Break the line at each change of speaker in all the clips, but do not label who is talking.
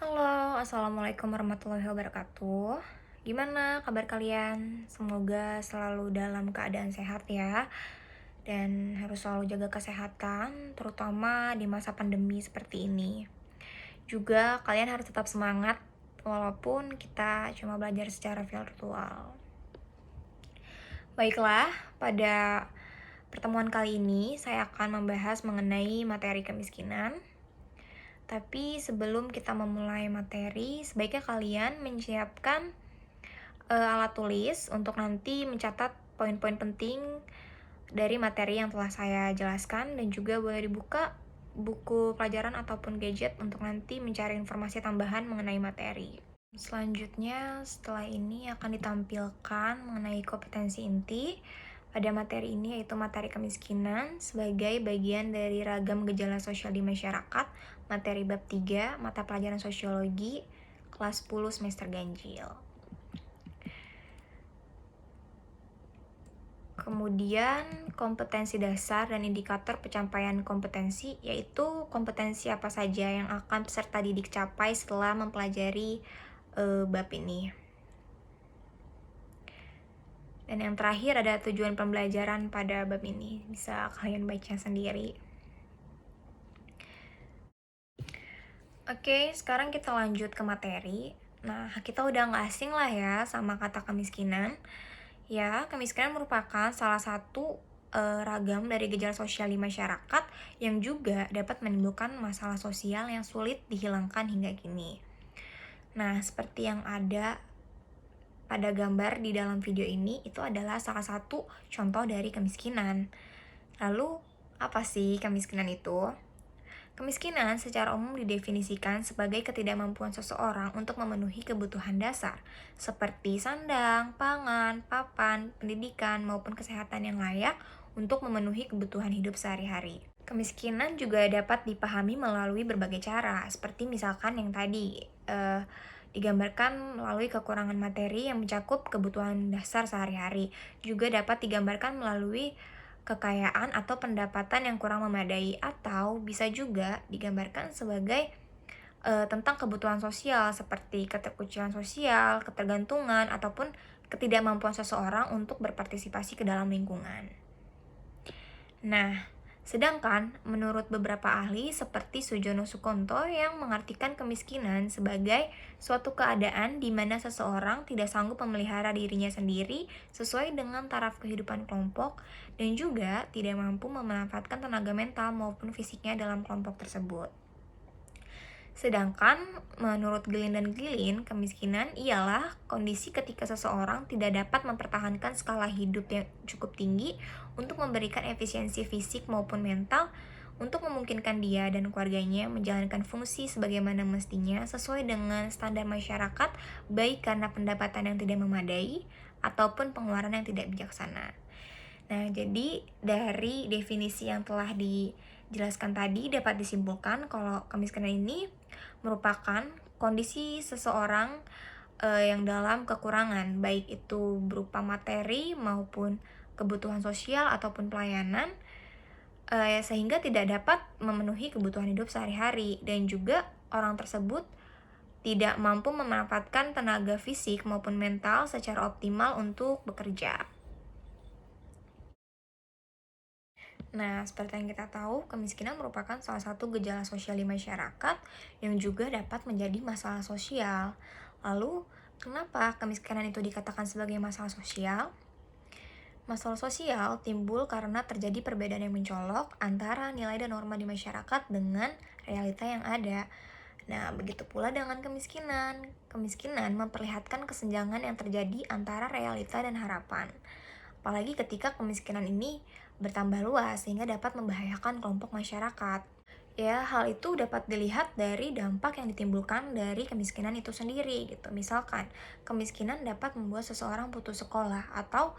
Halo, Assalamualaikum warahmatullahi wabarakatuh. Gimana kabar kalian? Semoga selalu dalam keadaan sehat ya. Dan harus selalu jaga kesehatan, terutama di masa pandemi seperti ini. Juga kalian harus tetap semangat, walaupun kita cuma belajar secara virtual. Baiklah, pada pertemuan kali ini saya akan membahas mengenai materi kemiskinan. Tapi sebelum kita memulai materi, sebaiknya kalian menyiapkan alat tulis untuk nanti mencatat poin-poin penting dari materi yang telah saya jelaskan, dan juga boleh dibuka buku pelajaran ataupun gadget untuk nanti mencari informasi tambahan mengenai materi. Selanjutnya, setelah ini akan ditampilkan mengenai kompetensi inti pada materi ini, yaitu materi kemiskinan sebagai bagian dari ragam gejala sosial di masyarakat, materi bab 3, mata pelajaran sosiologi, kelas 10 semester ganjil. Kemudian kompetensi dasar dan indikator pencapaian kompetensi, yaitu kompetensi apa saja yang akan peserta didik capai setelah mempelajari bab ini. Dan yang terakhir ada tujuan pembelajaran pada bab ini, bisa kalian baca sendiri. Oke, sekarang kita lanjut ke materi. Nah, kita udah nggak asing lah ya sama kata kemiskinan. Ya, kemiskinan merupakan salah satu ragam dari gejala sosial di masyarakat yang juga dapat menimbulkan masalah sosial yang sulit dihilangkan hingga kini. Nah, seperti yang ada pada gambar di dalam video ini, itu adalah salah satu contoh dari kemiskinan. Lalu, apa sih kemiskinan itu? Kemiskinan secara umum didefinisikan sebagai ketidakmampuan seseorang untuk memenuhi kebutuhan dasar, seperti sandang, pangan, papan, pendidikan, maupun kesehatan yang layak untuk memenuhi kebutuhan hidup sehari-hari. Kemiskinan juga dapat dipahami melalui berbagai cara, seperti misalkan yang tadi digambarkan melalui kekurangan materi yang mencakup kebutuhan dasar sehari-hari. Juga dapat digambarkan melalui kekayaan atau pendapatan yang kurang memadai, atau bisa juga digambarkan sebagai tentang kebutuhan sosial seperti keterkucilan sosial, ketergantungan, ataupun ketidakmampuan seseorang untuk berpartisipasi ke dalam lingkungan. Nah, sedangkan menurut beberapa ahli seperti Sujono Sukonto yang mengartikan kemiskinan sebagai suatu keadaan di mana seseorang tidak sanggup memelihara dirinya sendiri sesuai dengan taraf kehidupan kelompok dan juga tidak mampu memanfaatkan tenaga mental maupun fisiknya dalam kelompok tersebut. Sedangkan menurut Gilin dan Gilin, kemiskinan ialah kondisi ketika seseorang tidak dapat mempertahankan skala hidup yang cukup tinggi untuk memberikan efisiensi fisik maupun mental untuk memungkinkan dia dan keluarganya menjalankan fungsi sebagaimana mestinya sesuai dengan standar masyarakat, baik karena pendapatan yang tidak memadai ataupun pengeluaran yang tidak bijaksana. Nah, jadi dari definisi yang telah dijelaskan tadi dapat disimpulkan kalau kemiskinan ini merupakan kondisi seseorang yang dalam kekurangan, baik itu berupa materi maupun kebutuhan sosial ataupun pelayanan, sehingga tidak dapat memenuhi kebutuhan hidup sehari-hari, dan juga orang tersebut tidak mampu memanfaatkan tenaga fisik maupun mental secara optimal untuk bekerja. Nah, seperti yang kita tahu, kemiskinan merupakan salah satu gejala sosial di masyarakat yang juga dapat menjadi masalah sosial. Lalu, kenapa kemiskinan itu dikatakan sebagai masalah sosial? Masalah sosial timbul karena terjadi perbedaan yang mencolok antara nilai dan norma di masyarakat dengan realita yang ada. Nah, begitu pula dengan kemiskinan. Kemiskinan memperlihatkan kesenjangan yang terjadi antara realita dan harapan. Apalagi ketika kemiskinan ini bertambah luas sehingga dapat membahayakan kelompok masyarakat. Ya, hal itu dapat dilihat dari dampak yang ditimbulkan dari kemiskinan itu sendiri gitu. Misalkan, kemiskinan dapat membuat seseorang putus sekolah atau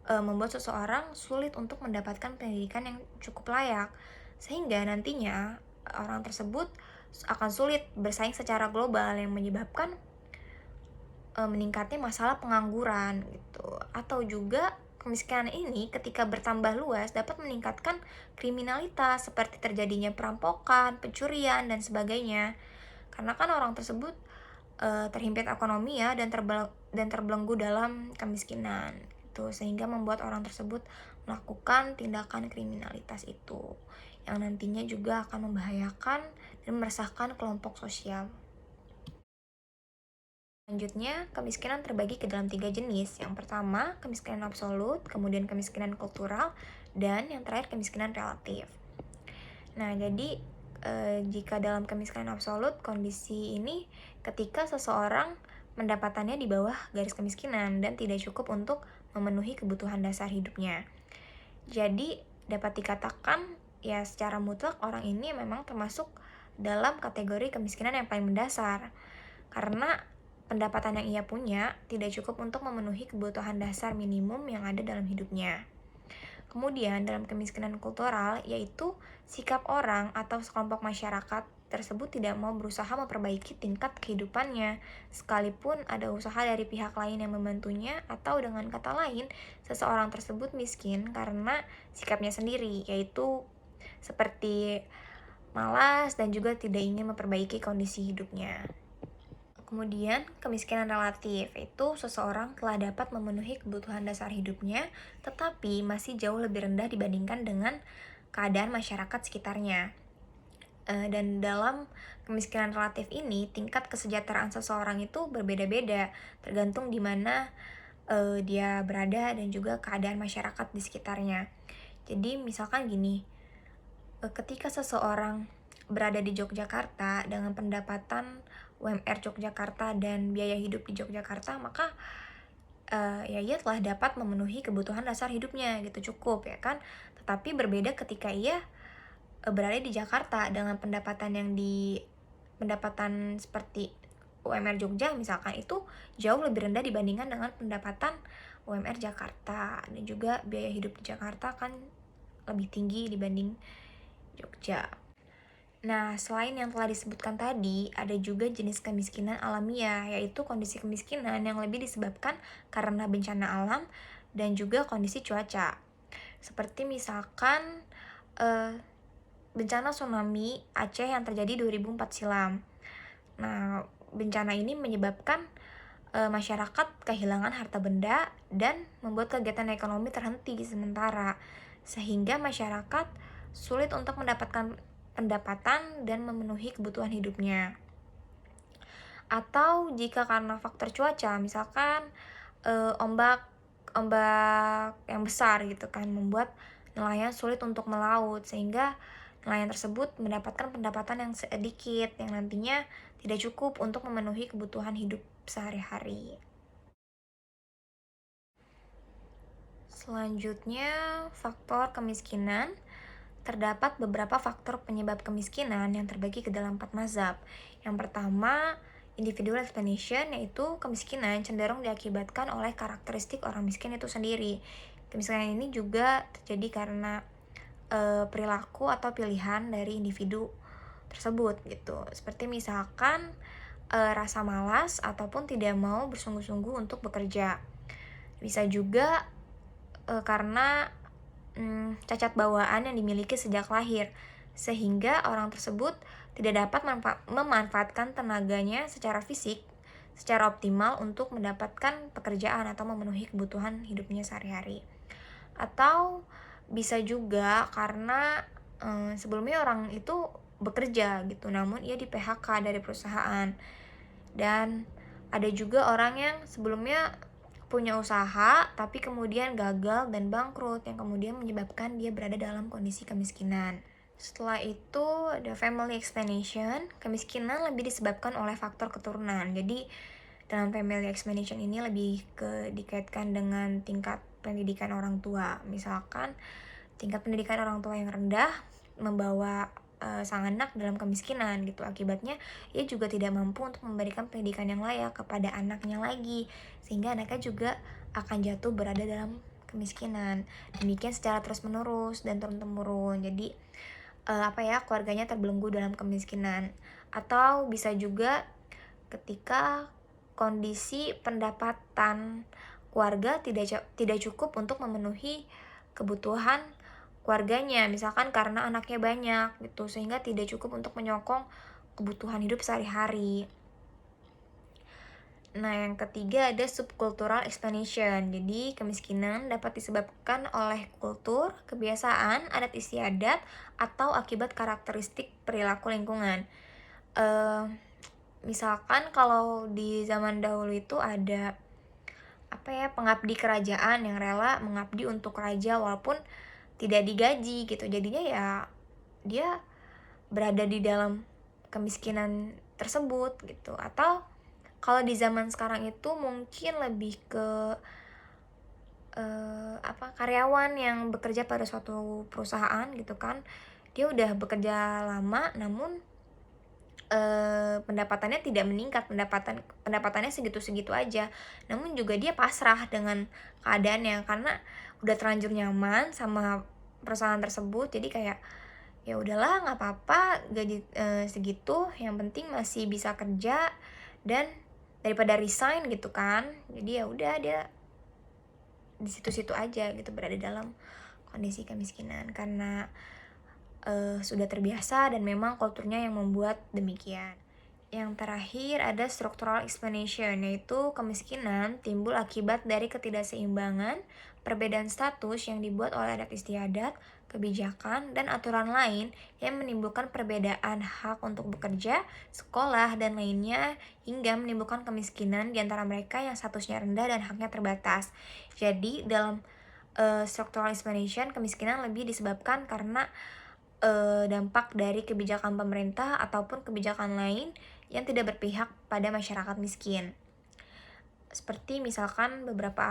membuat seseorang sulit untuk mendapatkan pendidikan yang cukup layak. Sehingga nantinya orang tersebut akan sulit bersaing secara global yang menyebabkan meningkatnya masalah pengangguran gitu. Atau juga kemiskinan ini ketika bertambah luas dapat meningkatkan kriminalitas seperti terjadinya perampokan, pencurian, dan sebagainya. Karena kan orang tersebut terhimpit ekonomi ya, dan terbelenggu dalam kemiskinan gitu, sehingga membuat orang tersebut melakukan tindakan kriminalitas itu yang nantinya juga akan membahayakan dan meresahkan kelompok sosial. Selanjutnya, kemiskinan terbagi ke dalam 3 jenis. Yang pertama, kemiskinan absolut, kemudian kemiskinan kultural, dan yang terakhir kemiskinan relatif. Nah, jadi jika dalam kemiskinan absolut, kondisi ini ketika seseorang pendapatannya di bawah garis kemiskinan dan tidak cukup untuk memenuhi kebutuhan dasar hidupnya. Jadi, dapat dikatakan ya secara mutlak orang ini memang termasuk dalam kategori kemiskinan yang paling mendasar. Karena pendapatan yang ia punya tidak cukup untuk memenuhi kebutuhan dasar minimum yang ada dalam hidupnya. Kemudian dalam kemiskinan kultural, yaitu sikap orang atau sekelompok masyarakat tersebut tidak mau berusaha memperbaiki tingkat kehidupannya, sekalipun ada usaha dari pihak lain yang membantunya, atau dengan kata lain, seseorang tersebut miskin karena sikapnya sendiri, yaitu seperti malas dan juga tidak ingin memperbaiki kondisi hidupnya. Kemudian, kemiskinan relatif itu seseorang telah dapat memenuhi kebutuhan dasar hidupnya, tetapi masih jauh lebih rendah dibandingkan dengan keadaan masyarakat sekitarnya. Dan dalam kemiskinan relatif ini, tingkat kesejahteraan seseorang itu berbeda-beda, tergantung di mana dia berada dan juga keadaan masyarakat di sekitarnya. Jadi, misalkan gini, ketika seseorang berada di Yogyakarta dengan pendapatan UMR Yogyakarta dan biaya hidup di Yogyakarta, maka ya ia telah dapat memenuhi kebutuhan dasar hidupnya gitu, cukup ya kan. Tetapi berbeda ketika ia berada di Jakarta dengan pendapatan seperti UMR Jogja misalkan, itu jauh lebih rendah dibandingkan dengan pendapatan UMR Jakarta, dan juga biaya hidup di Jakarta kan lebih tinggi dibanding Jogja. Nah, selain yang telah disebutkan tadi, ada juga jenis kemiskinan alamiah, yaitu kondisi kemiskinan yang lebih disebabkan karena bencana alam dan juga kondisi cuaca. Seperti misalkan bencana tsunami Aceh yang terjadi 2004 silam. Nah, bencana ini menyebabkan masyarakat kehilangan harta benda dan membuat kegiatan ekonomi terhenti sementara, sehingga masyarakat sulit untuk mendapatkan pendapatan dan memenuhi kebutuhan hidupnya. Atau jika karena faktor cuaca, misalkan ombak yang besar gitu kan, membuat nelayan sulit untuk melaut, sehingga nelayan tersebut mendapatkan pendapatan yang sedikit yang nantinya tidak cukup untuk memenuhi kebutuhan hidup sehari-hari. Selanjutnya, faktor kemiskinan. Terdapat beberapa faktor penyebab kemiskinan yang terbagi ke dalam 4 mazhab. Yang pertama, individual explanation, yaitu kemiskinan cenderung diakibatkan oleh karakteristik orang miskin itu sendiri. Kemiskinan ini juga terjadi karena perilaku atau pilihan dari individu tersebut gitu. Seperti misalkan rasa malas ataupun tidak mau bersungguh-sungguh untuk bekerja. Bisa juga karena cacat bawaan yang dimiliki sejak lahir, sehingga orang tersebut tidak dapat memanfaatkan tenaganya secara fisik secara optimal untuk mendapatkan pekerjaan atau memenuhi kebutuhan hidupnya sehari-hari. Atau bisa juga karena sebelumnya orang itu bekerja gitu, namun ia di PHK dari perusahaan. Dan ada juga orang yang sebelumnya punya usaha tapi kemudian gagal dan bangkrut, yang kemudian menyebabkan dia berada dalam kondisi kemiskinan. Setelah itu ada family explanation. Kemiskinan lebih disebabkan oleh faktor keturunan. Jadi dalam family explanation ini lebih dikaitkan dengan tingkat pendidikan orang tua. Misalkan tingkat pendidikan orang tua yang rendah membawa sang anak dalam kemiskinan gitu. Akibatnya ia juga tidak mampu untuk memberikan pendidikan yang layak kepada anaknya lagi, sehingga anaknya juga akan jatuh berada dalam kemiskinan. Demikian secara terus menerus dan turun temurun. Jadi keluarganya terbelenggu dalam kemiskinan. Atau bisa juga ketika kondisi pendapatan keluarga tidak cukup untuk memenuhi kebutuhan keluarganya, misalkan karena anaknya banyak gitu, sehingga tidak cukup untuk menyokong kebutuhan hidup sehari-hari. Nah, yang ketiga ada subcultural explanation. Jadi, kemiskinan dapat disebabkan oleh kultur, kebiasaan, adat istiadat, atau akibat karakteristik perilaku lingkungan. Eh, Misalkan kalau di zaman dahulu itu ada pengabdi kerajaan yang rela mengabdi untuk raja walaupun tidak digaji gitu. Jadinya ya dia berada di dalam kemiskinan tersebut gitu. Atau kalau di zaman sekarang itu mungkin lebih ke karyawan yang bekerja pada suatu perusahaan gitu kan, dia udah bekerja lama namun pendapatannya tidak meningkat, pendapatannya segitu-segitu aja, namun juga dia pasrah dengan keadaannya karena udah terlanjur nyaman sama perusahaan tersebut. Jadi kayak ya udahlah, nggak apa-apa gaji segitu, yang penting masih bisa kerja dan daripada resign gitu kan. Jadi ya udah, dia di situ-situ aja gitu, berada dalam kondisi kemiskinan karena sudah terbiasa dan memang kulturnya yang membuat demikian. Yang terakhir ada structural explanation, yaitu kemiskinan timbul akibat dari ketidakseimbangan, perbedaan status yang dibuat oleh adat istiadat, kebijakan, dan aturan lain yang menimbulkan perbedaan hak untuk bekerja, sekolah, dan lainnya hingga menimbulkan kemiskinan di antara mereka yang statusnya rendah dan haknya terbatas. Jadi dalam structural explanation, kemiskinan lebih disebabkan karena dampak dari kebijakan pemerintah ataupun kebijakan lain yang tidak berpihak pada masyarakat miskin. Seperti misalkan beberapa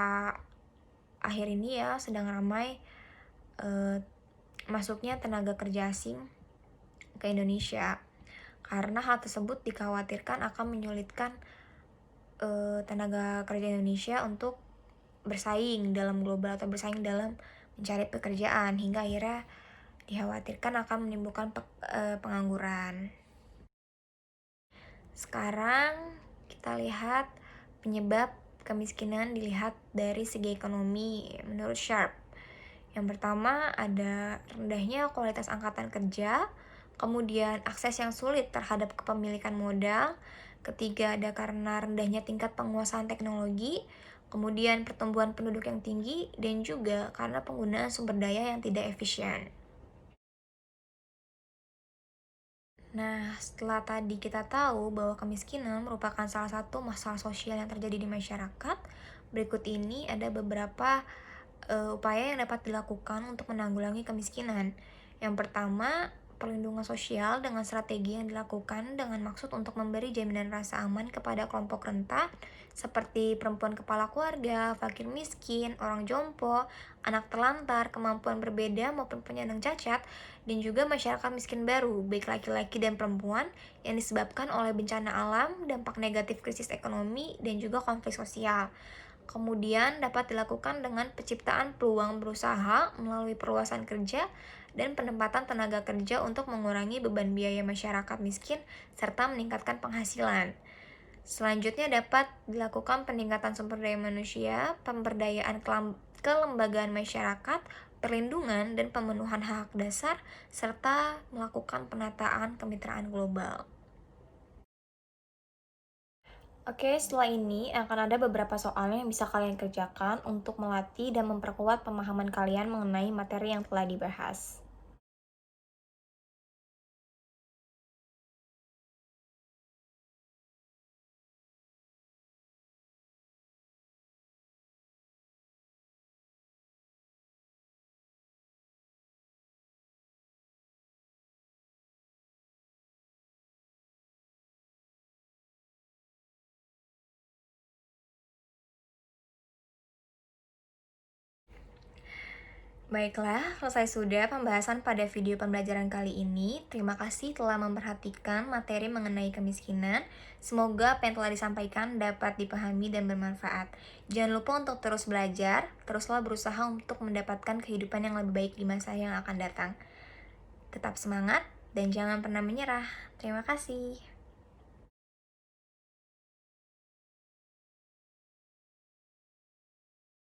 akhir ini ya sedang ramai masuknya tenaga kerja asing ke Indonesia, karena hal tersebut dikhawatirkan akan menyulitkan tenaga kerja Indonesia untuk bersaing dalam global atau bersaing dalam mencari pekerjaan, hingga akhirnya dikhawatirkan akan menimbulkan pengangguran. Sekarang kita lihat penyebab kemiskinan dilihat dari segi ekonomi menurut Sharp. Yang pertama ada rendahnya kualitas angkatan kerja, kemudian akses yang sulit terhadap kepemilikan modal, ketiga ada karena rendahnya tingkat penguasaan teknologi, kemudian pertumbuhan penduduk yang tinggi, dan juga karena penggunaan sumber daya yang tidak efisien. Nah, setelah tadi kita tahu bahwa kemiskinan merupakan salah satu masalah sosial yang terjadi di masyarakat, berikut ini ada beberapa upaya yang dapat dilakukan untuk menanggulangi kemiskinan. Yang pertama, perlindungan sosial dengan strategi yang dilakukan dengan maksud untuk memberi jaminan rasa aman kepada kelompok rentan seperti perempuan kepala keluarga, fakir miskin, orang jompo, anak terlantar, kemampuan berbeda maupun penyandang cacat, dan juga masyarakat miskin baru, baik laki-laki dan perempuan, yang disebabkan oleh bencana alam, dampak negatif krisis ekonomi, dan juga konflik sosial. Kemudian dapat dilakukan dengan penciptaan peluang berusaha melalui perluasan kerja dan penempatan tenaga kerja untuk mengurangi beban biaya masyarakat miskin serta meningkatkan penghasilan. Selanjutnya dapat dilakukan peningkatan sumber daya manusia, pemberdayaan kelembagaan masyarakat, perlindungan dan pemenuhan hak dasar, serta melakukan penataan kemitraan global. Oke, setelah ini akan ada beberapa soal yang bisa kalian kerjakan untuk melatih dan memperkuat pemahaman kalian mengenai materi yang telah dibahas. Baiklah, selesai sudah pembahasan pada video pembelajaran kali ini. Terima kasih telah memperhatikan materi mengenai kemiskinan. Semoga apa yang telah disampaikan dapat dipahami dan bermanfaat. Jangan lupa untuk terus belajar, teruslah berusaha untuk mendapatkan kehidupan yang lebih baik di masa yang akan datang. Tetap semangat dan jangan pernah menyerah. Terima kasih.